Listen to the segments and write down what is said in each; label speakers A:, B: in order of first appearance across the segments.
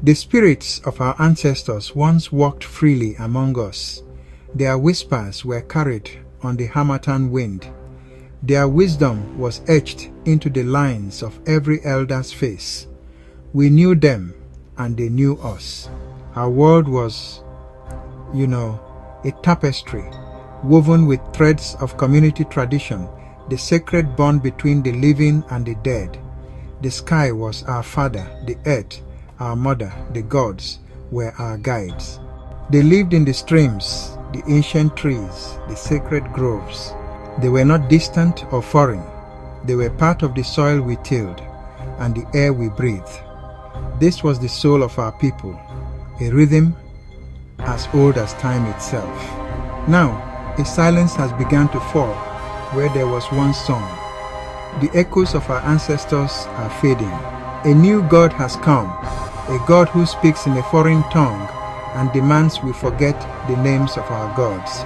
A: The spirits of our ancestors once walked freely among us. Their whispers were carried on the harmattan wind. Their wisdom was etched into the lines of every elder's face. We knew them, and they knew us. Our world was, a tapestry woven with threads of community tradition, the sacred bond between the living and the dead. The sky was our father, the earth, our mother, the gods were our guides. They lived in the streams, the ancient trees, the sacred groves. They were not distant or foreign. They were part of the soil we tilled and the air we breathed. This was the soul of our people, a rhythm as old as time itself. Now, a silence has begun to fall where there was one song. The echoes of our ancestors are fading. A new God has come, a God who speaks in a foreign tongue and demands we forget the names of our gods.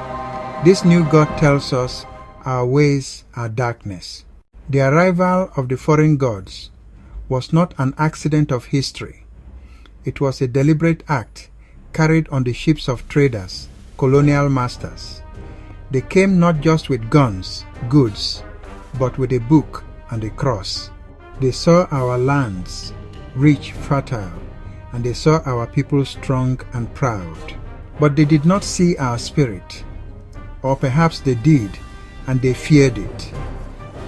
A: This new God tells us our ways are darkness. The arrival of the foreign gods was not an accident of history. It was a deliberate act carried on the ships of traders, colonial masters. They came not just with guns, goods, but with a book and a cross. They saw our lands rich, fertile, and they saw our people strong and proud. But they did not see our spirit. Or perhaps they did, and they feared it.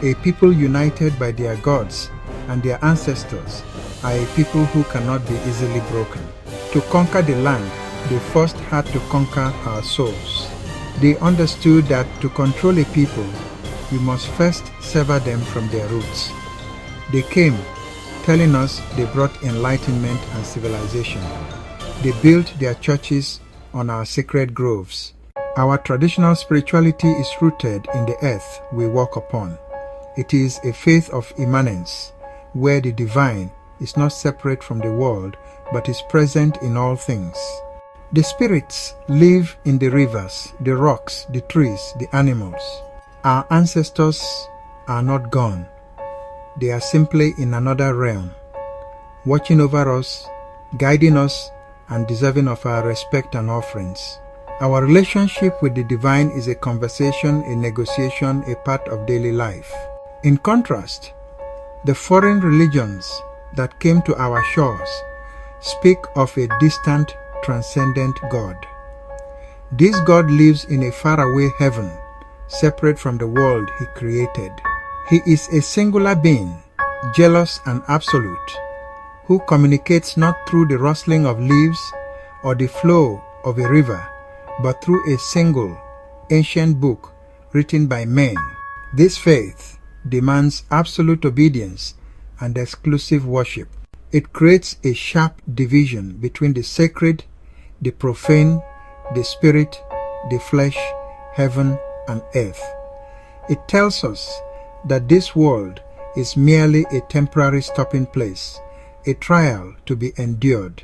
A: A people united by their gods and their ancestors are a people who cannot be easily broken. To conquer the land, they first had to conquer our souls. They understood that to control a people, we must first sever them from their roots. They came, telling us they brought enlightenment and civilization. They built their churches on our sacred groves. Our traditional spirituality is rooted in the earth we walk upon. It is a faith of immanence, where the divine is not separate from the world, but is present in all things. The spirits live in the rivers, the rocks, the trees, the animals. Our ancestors are not gone. They are simply in another realm, watching over us, guiding us, and deserving of our respect and offerings. Our relationship with the divine is a conversation, a negotiation, a part of daily life. In contrast, the foreign religions that came to our shores speak of a distant, transcendent God. This God lives in a faraway heaven, separate from the world He created. He is a singular being, jealous and absolute, who communicates not through the rustling of leaves or the flow of a river, but through a single, ancient book written by men. This faith demands absolute obedience and exclusive worship. It creates a sharp division between the sacred, the profane, the spirit, the flesh, heaven, and earth. It tells us that this world is merely a temporary stopping place, a trial to be endured.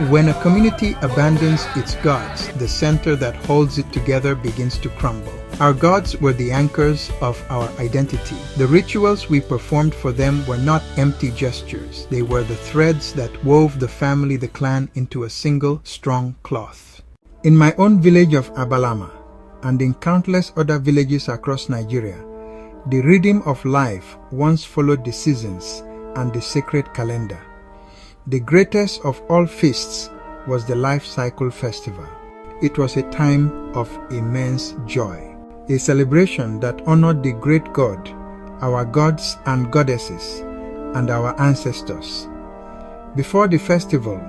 A: When a community abandons its gods, the center that holds it together begins to crumble. Our gods were the anchors of our identity. The rituals we performed for them were not empty gestures. They were the threads that wove the family, the clan, into a single, strong cloth. In my own village of Abalama, and in countless other villages across Nigeria, the rhythm of life once followed the seasons and the sacred calendar. The greatest of all feasts was the Life Cycle Festival. It was a time of immense joy, a celebration that honored the great God, our gods and goddesses, and our ancestors. Before the festival,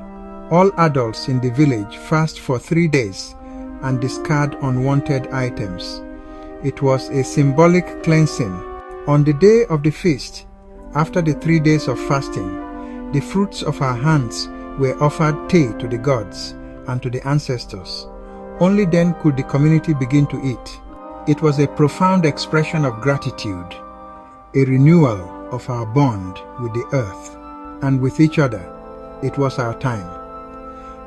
A: all adults in the village fast for 3 days and discard unwanted items. It was a symbolic cleansing. On the day of the feast, after the 3 days of fasting, the fruits of our hands were offered tea to the gods and to the ancestors. Only then could the community begin to eat. It was a profound expression of gratitude, a renewal of our bond with the earth and with each other. It was our time.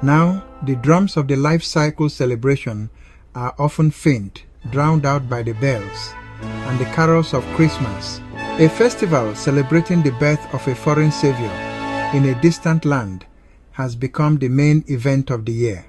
A: Now, the drums of the life cycle celebration are often faint, drowned out by the bells and the carols of Christmas, a festival celebrating the birth of a foreign savior in a distant land has become the main event of the year.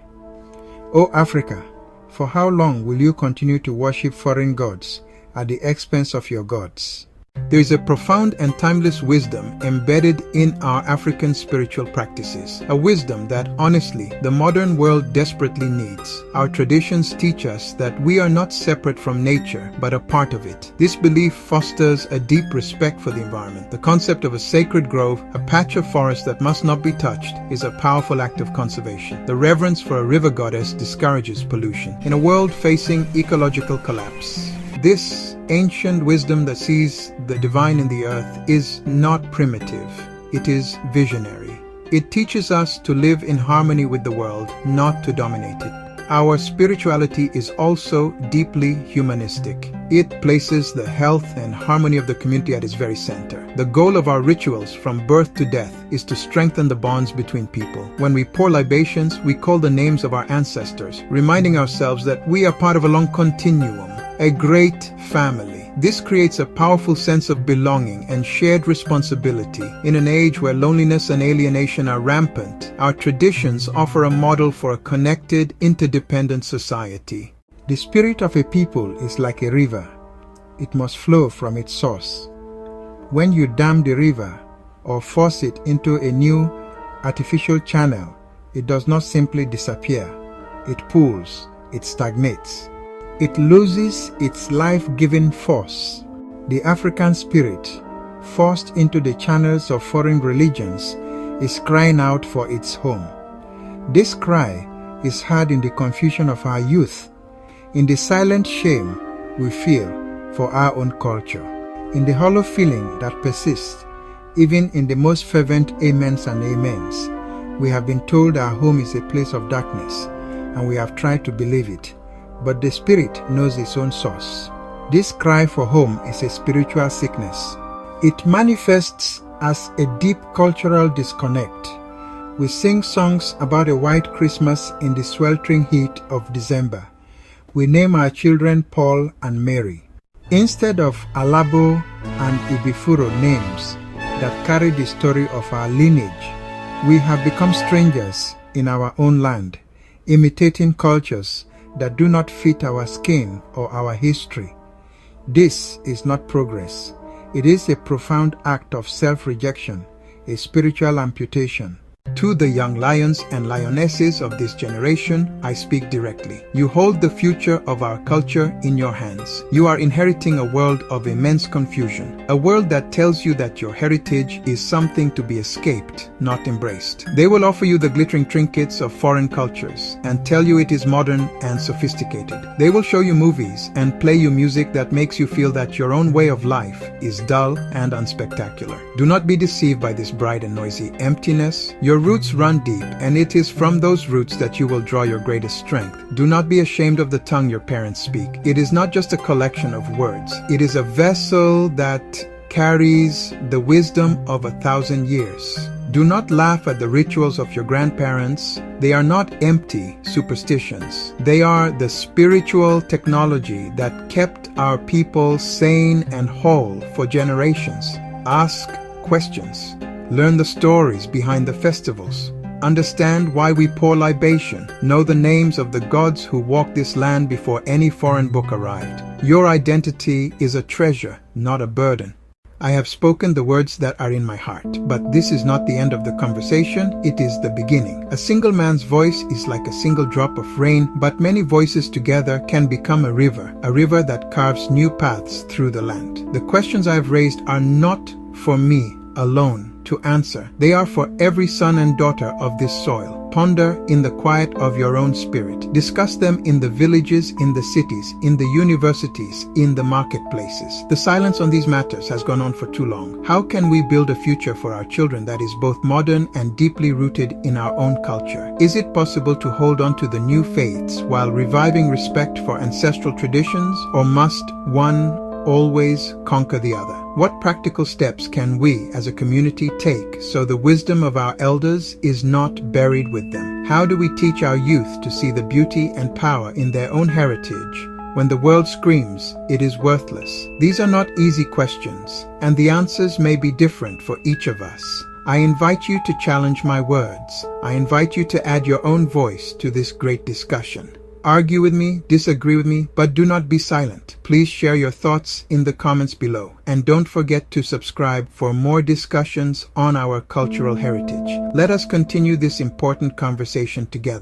A: O Africa, for how long will you continue to worship foreign gods at the expense of your gods? There is a profound and timeless wisdom embedded in our African spiritual practices, a wisdom that, honestly, the modern world desperately needs. Our traditions teach us that we are not separate from nature, but a part of it. This belief fosters a deep respect for the environment. The concept of a sacred grove, a patch of forest that must not be touched, is a powerful act of conservation. The reverence for a river goddess discourages pollution. In a world facing ecological collapse, this ancient wisdom that sees the divine in the earth is not primitive, it is visionary. It teaches us to live in harmony with the world, not to dominate it. Our spirituality is also deeply humanistic. It places the health and harmony of the community at its very center. The goal of our rituals from birth to death is to strengthen the bonds between people. When we pour libations, we call the names of our ancestors, reminding ourselves that we are part of a long continuum, a great family. This creates a powerful sense of belonging and shared responsibility. In an age where loneliness and alienation are rampant, our traditions offer a model for a connected, interdependent society. The spirit of a people is like a river. It must flow from its source. When you dam the river or force it into a new artificial channel, it does not simply disappear. It pools, it stagnates. It loses its life-giving force. The African spirit, forced into the channels of foreign religions, is crying out for its home. This cry is heard in the confusion of our youth, in the silent shame we feel for our own culture, in the hollow feeling that persists even in the most fervent amens and amens. We have been told our home is a place of darkness, and we have tried to believe it. But the spirit knows its own source. This cry for home is a spiritual sickness. It manifests as a deep cultural disconnect. We sing songs about a white Christmas in the sweltering heat of December. We name our children Paul and Mary. Instead of Alabo and Ibifuro names that carry the story of our lineage, we have become strangers in our own land, imitating cultures that do not fit our skin or our history. This is not progress. It is a profound act of self-rejection, a spiritual amputation. To the young lions and lionesses of this generation, I speak directly. You hold the future of our culture in your hands. You are inheriting a world of immense confusion, a world that tells you that your heritage is something to be escaped, not embraced. They will offer you the glittering trinkets of foreign cultures and tell you it is modern and sophisticated. They will show you movies and play you music that makes you feel that your own way of life is dull and unspectacular. Do not be deceived by this bright and noisy emptiness. Your roots run deep, and it is from those roots that you will draw your greatest strength. Do not be ashamed of the tongue your parents speak. It is not just a collection of words. It is a vessel that carries the wisdom of 1,000 years. Do not laugh at the rituals of your grandparents. They are not empty superstitions. They are the spiritual technology that kept our people sane and whole for generations. Ask questions. Learn the stories behind the festivals. Understand why we pour libation. Know the names of the gods who walked this land before any foreign book arrived. Your identity is a treasure, not a burden. I have spoken the words that are in my heart, but this is not the end of the conversation, it is the beginning. A single man's voice is like a single drop of rain, but many voices together can become a river that carves new paths through the land. The questions I have raised are not for me alone to answer. They are for every son and daughter of this soil. Ponder in the quiet of your own spirit. Discuss them in the villages, in the cities, in the universities, in the marketplaces. The silence on these matters has gone on for too long. How can we build a future for our children that is both modern and deeply rooted in our own culture? Is it possible to hold on to the new faiths while reviving respect for ancestral traditions, or must one always conquer the other? What practical steps can we as a community take so the wisdom of our elders is not buried with them? How do we teach our youth to see the beauty and power in their own heritage when the world screams it is worthless? These are not easy questions, and the answers may be different for each of us. I invite you to challenge my words. I invite you to add your own voice to this great discussion. Argue with me, disagree with me, but do not be silent. Please share your thoughts in the comments below. And don't forget to subscribe for more discussions on our cultural heritage. Let us continue this important conversation together.